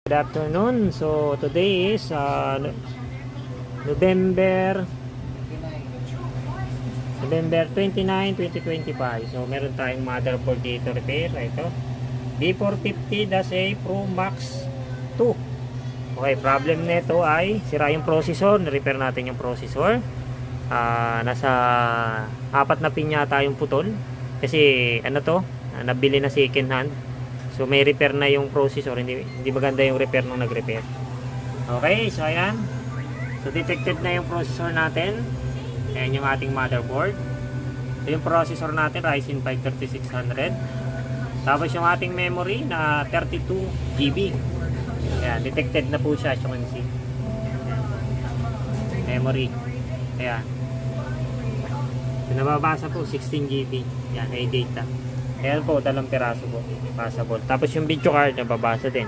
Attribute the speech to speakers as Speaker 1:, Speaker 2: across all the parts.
Speaker 1: Good afternoon. So today is November 29, 2025. So meron tayong motherboard dito repair. Ito B450-A Pro Max 2. Okay, problem nito ay sira yung processor. Repair natin yung processor. Nasa 4 na pin yata yung putol. Kasi ano to, nabili na second hand. So may repair na yung processor, hindi maganda yung repair nung nag-repair. Okay, so ayan. So detected na yung processor natin. Ayan yung ating motherboard. So yung processor natin Ryzen 5 3600. Tapos yung ating memory na 32 GB. Ayan, detected na po siya, as you can see. Memory. Ayan. So nababasa po 16 GB. Ayan, may data. Ayan po, 2 piraso po. Passable. Tapos yung video card, nababasa din.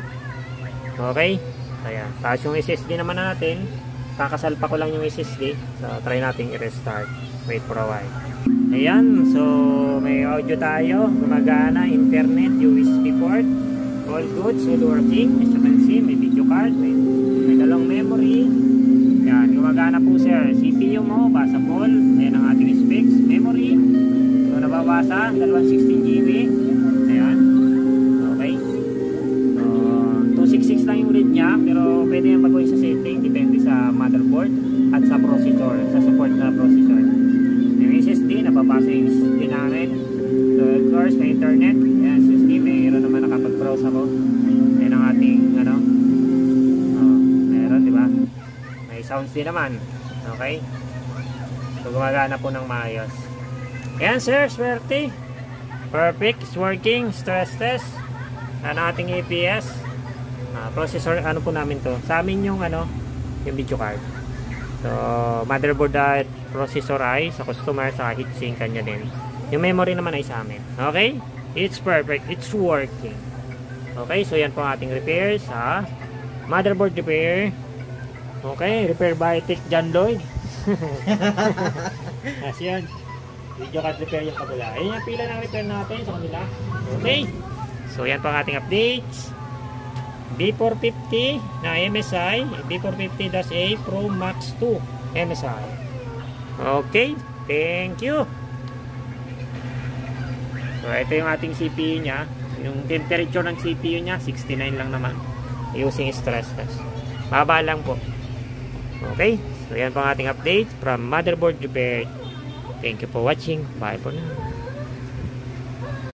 Speaker 1: Okay? Ayan. Tapos yung SSD naman natin, kakasalpa ko lang yung SSD. So, try natin i-restart. Wait for a while. Ayan. So, may audio tayo. Gumagana. Internet, USB port. All good. All working. As you can see, may video card. May 2 memory. Ayan. Gumagana po sir. CPU mo, passable. Ayan ang ating specs. Memory. So, nababasa. 16 GB. Ayan. Okay. So, 266 lang yung read niya. Pero pwede yung baguhin sa setting. Depende sa motherboard at sa processor. Sa support na processor. Yung SSD, nababasa yung SSD namin. So, of course, may internet. Ayan, SSD. Mayroon naman nakapag-browse ako. Ayan ang ating, ano. Mayroon, diba? May sounds din naman. Okay. So, gumagana po ng maayos. Ayan sir, swerte. Perfect, it's working. Stress test. Ano ating APS. Processor, ano po namin to. Sa amin yung ano, yung video card. So, motherboard at processor ay sa customer, sa heatsink kanya din. Yung memory naman ay sa amin. Okay? It's perfect, it's working. Okay, so yan po ang ating repair sa motherboard repair. Okay, repair by Tech John Lloyd. As yan. Video card repair yung kabila. Ayan yung pila ng repair natin sa kanila. Okay. So yan po ang ating updates. B450 na MSI. B450-A Pro Max 2 MSI. Okay. Thank you. So ito yung ating CPU nya. Yung temperature ng CPU nya 69 lang naman. Using stress test. Baba lang po. Okay. So yan po ang ating update from motherboard repair. Thank you for watching. Bye for now.